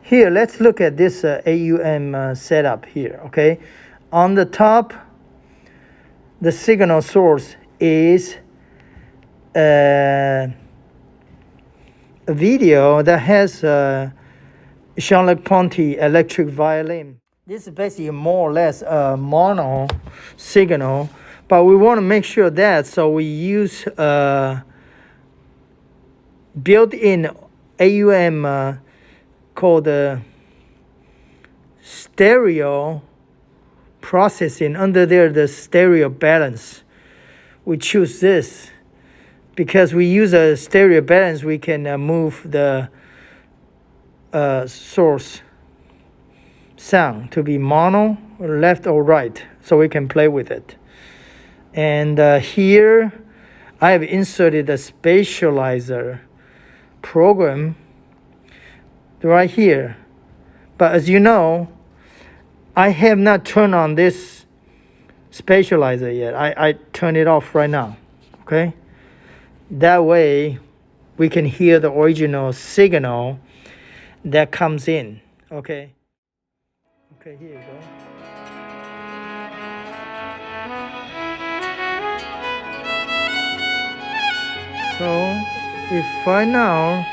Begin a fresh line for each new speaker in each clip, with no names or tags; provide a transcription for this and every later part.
Here, let's look at this AUM setup here, okay? On the top, the signal source is a video that has Jean-Luc Ponty electric violin. This is basically more or less a mono signal, but we want to make sure that, so we use built-in AUM called stereo processing. Under there, the stereo balance. We choose this because we use a stereo balance. We can move the source sound to be mono, or left or right, so we can play with it. And here, I have inserted a Spatializer program right here. But as you know, I have not turned on this Spatializer yet. I turn it off right now, okay? That way, we can hear the original signal that comes in, okay? Okay, here you go. So, if I now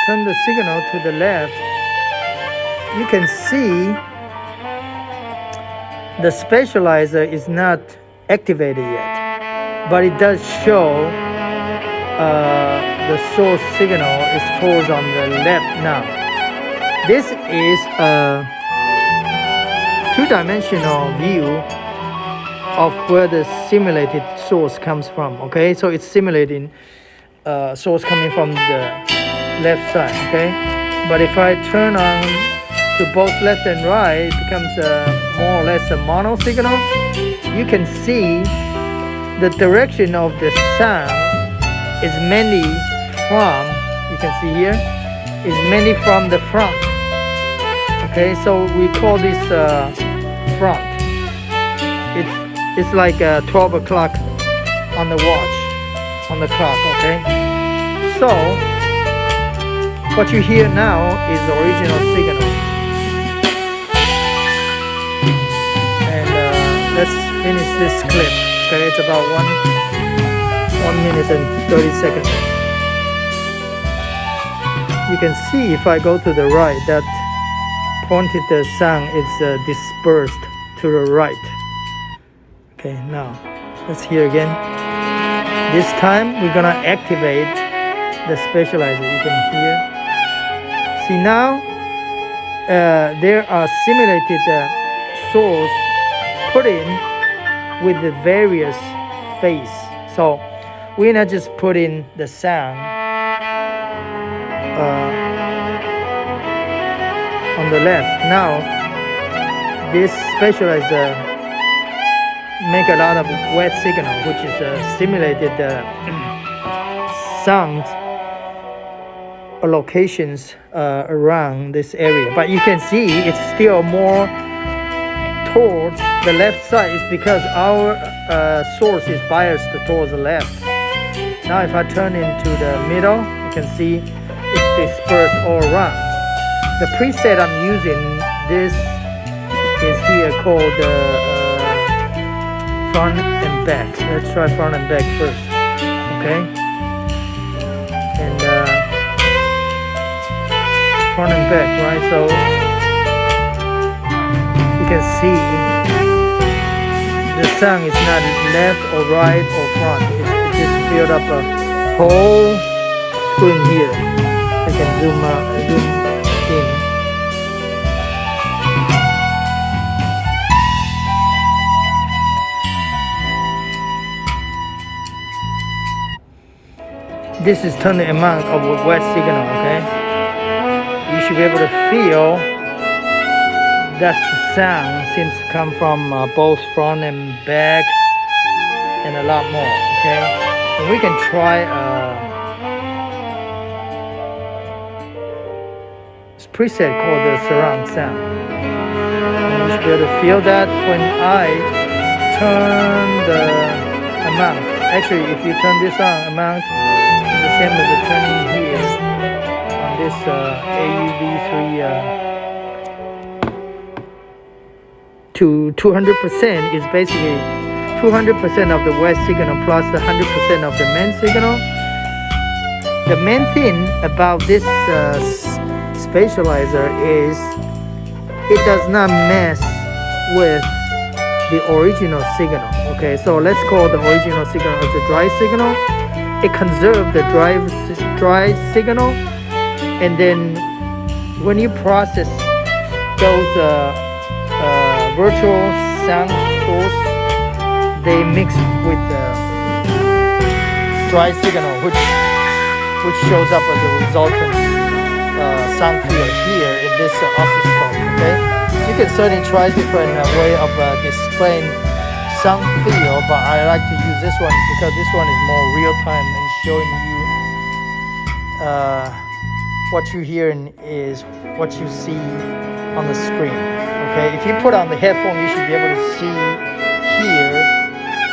turn the signal to the left, you can see the Spatializer is not activated yet, but it does show the source signal is towards on the left now. This is a two-dimensional view of where the simulated source comes from, okay? So it's simulating source coming from the left side, okay? But if I turn on to both left and right, it becomes more or less a mono signal. You can see the direction of the sound is mainly from, you can see here, is mainly from the front. Okay, so we call this front. It's like 12 o'clock on the watch, on the clock, okay? So, what you hear now is the original signal. And let's finish this clip. Okay, it's about 1 minute and 30 seconds. You can see if I go to the right, that pointed the sound is dispersed to the right. Okay, now let's hear again. This time we're gonna activate the Spatializer. You can hear. See now, there are simulated source put in with the various phase. So we're not just putting the sound on the left. Now this Spatializer make a lot of wet signal, which is simulated sound locations around this area. But you can see it's still more towards the left side. It's because our source is biased towards the left. Now if I turn into the middle, you can see it's dispersed all around. The preset I'm using, this is here called front and back. Let's try front and back first, okay? And front and back, right? So you can see the sound is not left or right or front. It just filled up a whole screen here. I can zoom out, zoom in. This is turning amount of wet signal, okay? You should be able to feel that the sound seems to come from both front and back and a lot more, okay? And we can try this preset called the surround sound. And you should be able to feel that when I turn the amount. Actually, if you turn this on, amount is the same as the turning here on this AUV3 to 200% is basically 200% of the wet signal plus the 100% of the main signal. The main thing about this spatializer is it does not mess with the original signal. Okay, so let's call the original signal as a dry signal. It conserves the dry signal, and then when you process those virtual sound source, they mix with the dry signal, which shows up as a resultant sound field here in this oscilloscope. Okay, you can certainly try different way of displaying sound field, but I like to use this one because this one is more real time and showing you what you hear is what you see on the screen. Okay, if you put on the headphone, you should be able to see, hear,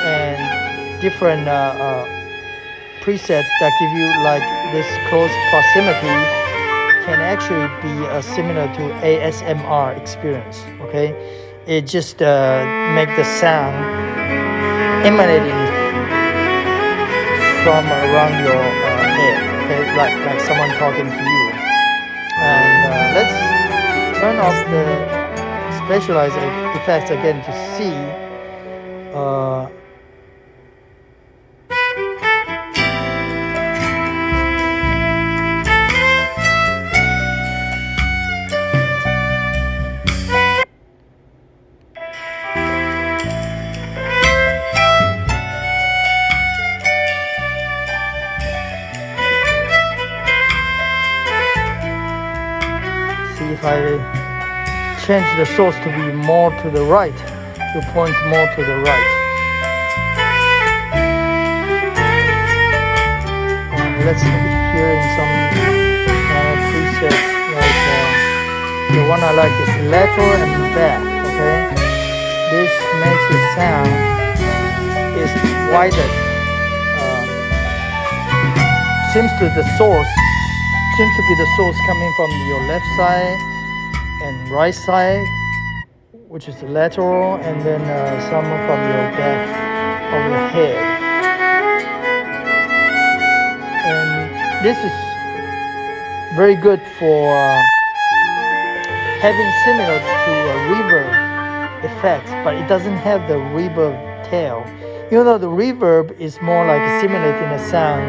and different presets that give you like this close proximity can actually be similar to ASMR experience. Okay, it just make the sound emanating from around your head. Okay, like someone talking to you. And let's turn off the spatializer effects again to see. If I change the source to be more to the right, to point more to the right. And let's hear in some presets, like the one I like is lateral and back. Okay, this makes the sound is wider. Seems to be the source coming from your left side and right side, which is the lateral, and then some from your back of your head. And this is very good for having similar to a reverb effect, but it doesn't have the reverb tail. You know, the reverb is more like simulating a sound,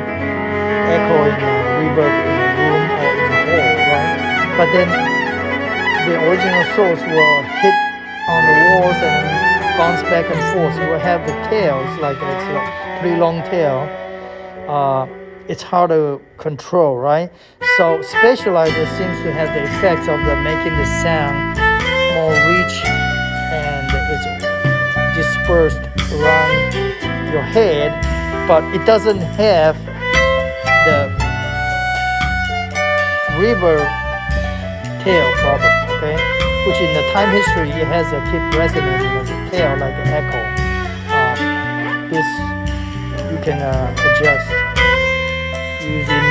echoing reverb in a room or in a hall, right? But then the original source will hit on the walls and bounce back and forth. It will have the tails, like it's a pretty long tail. It's hard to control, right? So Spatializer seems to have the effects of making the sound more rich and it's dispersed around your head, but it doesn't have the reverb tail problem, okay? Which in the time history, it has a keep resonating as a tail, like an echo. This you can adjust using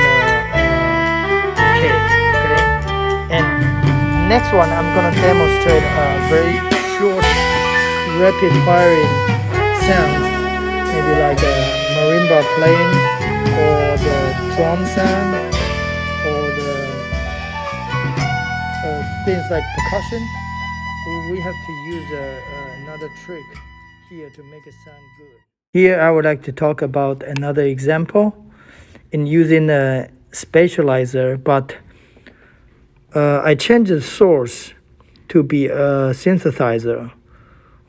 K, okay? And next one, I'm gonna demonstrate a very short, rapid firing sound, maybe like a marimba playing, or the drum sound, or the things like percussion. We have to use another trick here to make it sound good. Here I would like to talk about another example in using a spatializer, but I changed the source to be a synthesizer,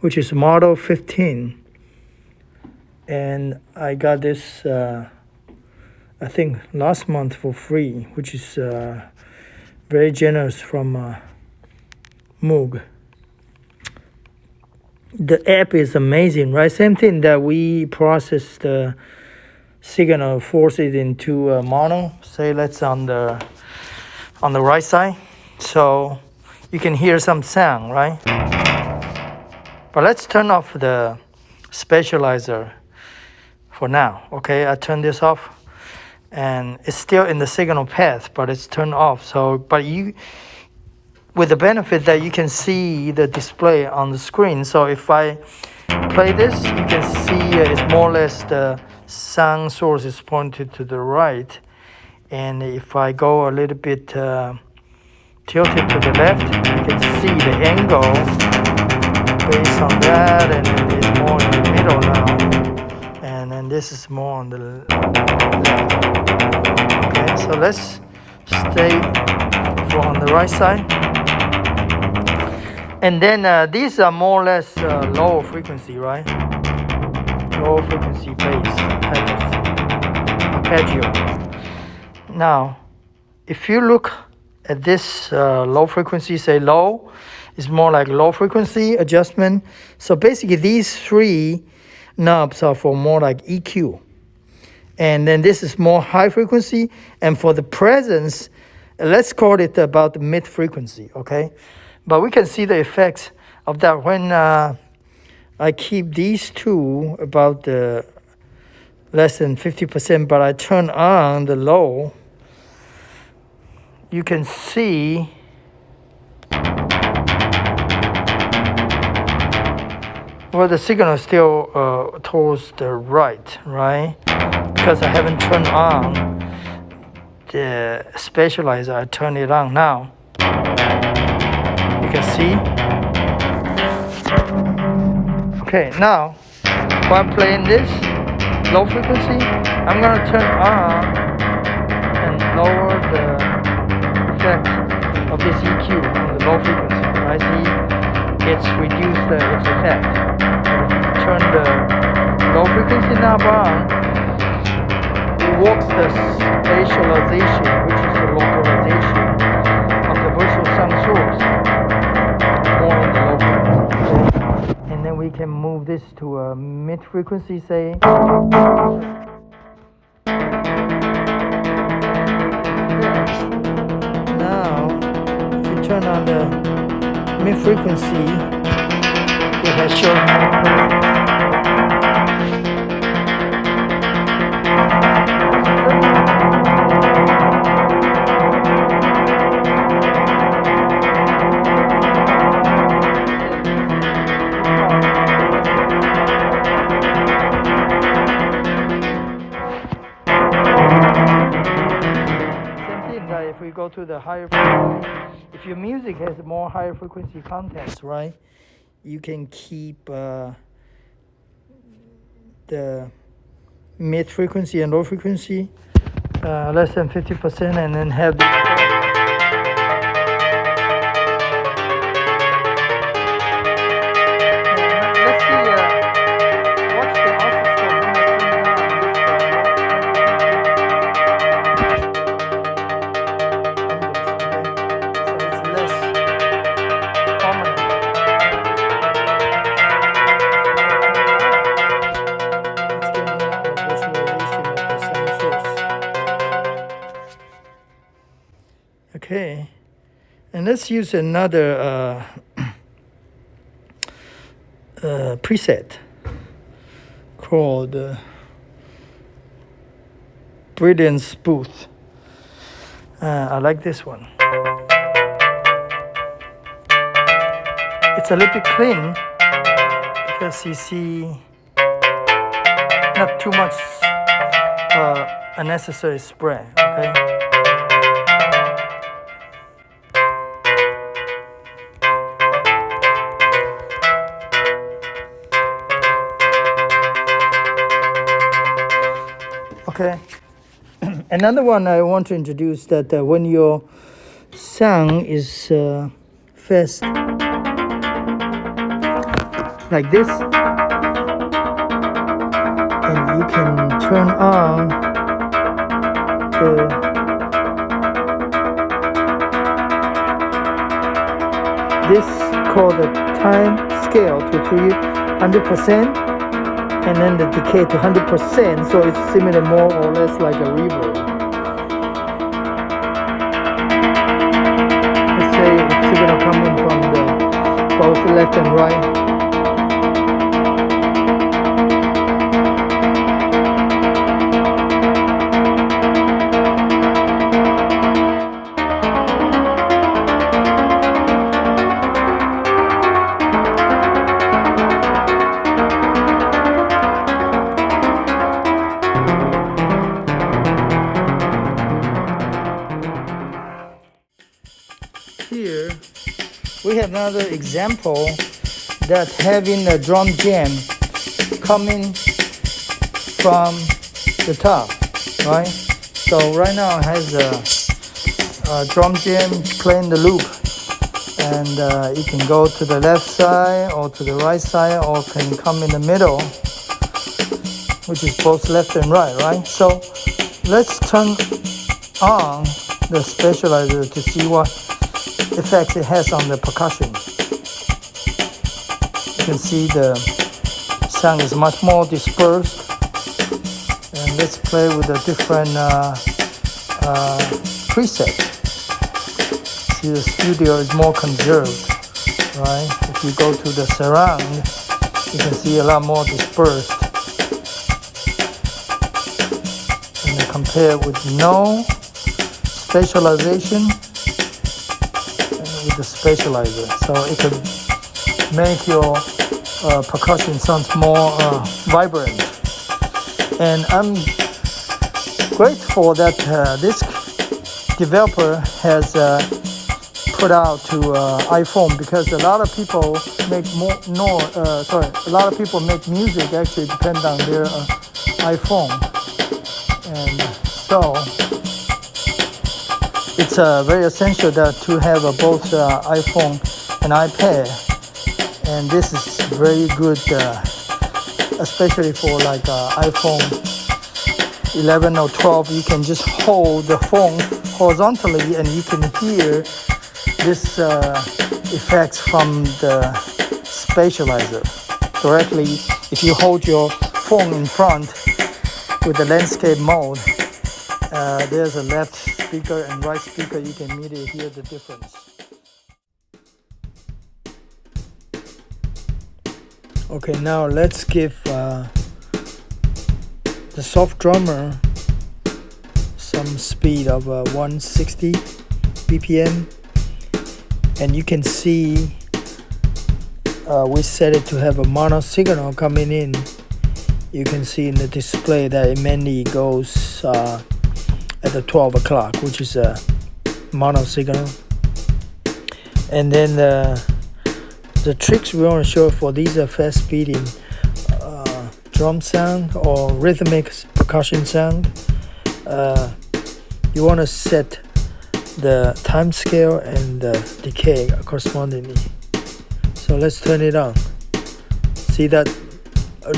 which is model 15. And I got this I think last month for free, which is very generous from Moog. The app is amazing, right? Same thing that we process the signal, force it into mono. Say let's on the right side, so you can hear some sound, right? But let's turn off the spatializer for now. Okay, I turn this off, and it's still in the signal path, but it's turned off. So, but you, with the benefit that you can see the display on the screen. So if I play this, you can see it's more or less the sound source is pointed to the right. And if I go a little bit tilted to the left, you can see the angle based on that, and then it's more in the middle now. And then this is more on the left. Okay, so let's stay on the right side. And then these are more or less low frequency, right? Low frequency bass type of arpeggio. Now, if you look at this low frequency, say low, it's more like low frequency adjustment. So basically these three knobs are for more like EQ. And then this is more high frequency. And for the presence, let's call it about the mid frequency, okay? But we can see the effects of that when I keep these two about the less than 50%, but I turn on the low. You can see well, the signal is still towards the right, right? Because I haven't turned on the spatializer. I turn it on now. You can see. Okay, now while playing this low frequency, I'm gonna turn on and lower the effect of this EQ on the low frequency. I see it's reduced its effect. If you turn the low frequency knob on, it works the spatialization, which is the localization of the virtual sound source more in the low frequency. And then we can move this to a mid frequency, say. Now, if you turn on the mid frequency, it has shown. If we go to the higher frequency, if your music has more higher frequency contents, right, you can keep the mid frequency and low frequency less than 50%, and then have the let's see what's the oscilloscope when I turn it on. Okay, and let's use another preset called Brilliance Booth. I like this one. It's a little bit clean because you see not too much unnecessary spray, okay? Okay. Another one I want to introduce that when your sound is fast like this, and you can turn on this called the time scale to 300%. And then the decay to 100%, so it's similar more or less like a reverb. Let's say it's signal coming from the both left and right. here we have another example that having a drum jam coming from the top, right? So right now it has a drum jam playing the loop, and it can go to the left side or to the right side, or can come in the middle, which is both left and right? So let's turn on the Spatializer to see what effects it has on the percussion. You can see the sound is much more dispersed. And let's play with the different presets. See, the studio is more conserved, right? If you go to the surround, you can see a lot more dispersed. And then compare with no spatialization and with the Spatializer. So it could make your percussion sounds more vibrant. And I'm grateful that this developer has put out to iPhone, because a lot of people make a lot of people make music actually depend on their iPhone, and so it's very essential that to have both iPhone and iPad, and this is very good, especially for like iPhone 11 or 12. You can just hold the phone horizontally and you can hear this effects from the Spatializer directly. If you hold your phone in front with the landscape mode, there's a left speaker and right speaker. You can immediately hear the difference. Okay, now let's give the soft drummer some speed of 160 BPM, and you can see we set it to have a mono signal coming in. You can see in the display that it mainly goes at the 12 o'clock, which is a mono signal. And then the tricks we want to show for these are fast beating drum sound or rhythmic percussion sound. You want to set the time scale and the decay correspondingly. So let's turn it on. See that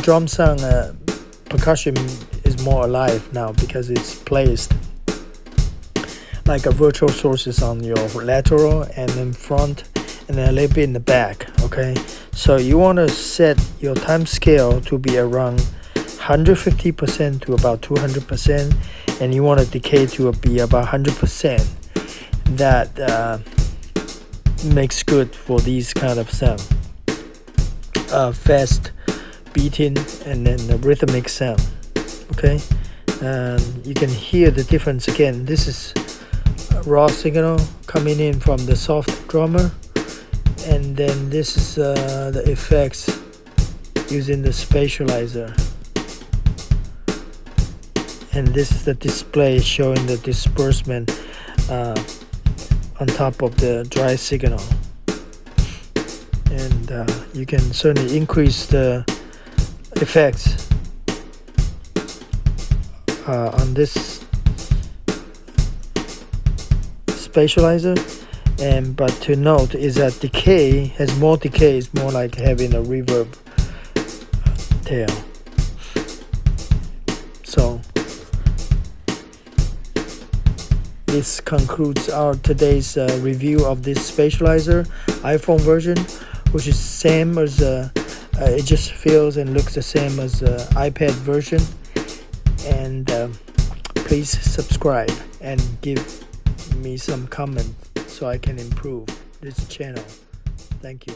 drum sound percussion is more alive now because it's placed like a virtual sources on your lateral and then front and then a little bit in the back. Okay, so you want to set your time scale to be around 150% to about 200%, and you want to decay to be about 100%. That makes good for these kind of sound, fast beating and then the rhythmic sound. Okay, and you can hear the difference again. This is a raw signal coming in from the soft drummer, and then this is the effects using the Spatializer, and this is the display showing the disbursement on top of the dry signal. And you can certainly increase the effects on this Spatializer. And but to note is that decay has more decay, is more like having a reverb tail. So this concludes our today's review of this Spatializer iPhone version, which is same as it just feels and looks the same as the iPad version. And please subscribe and give me some comment so I can improve this channel. Thank you.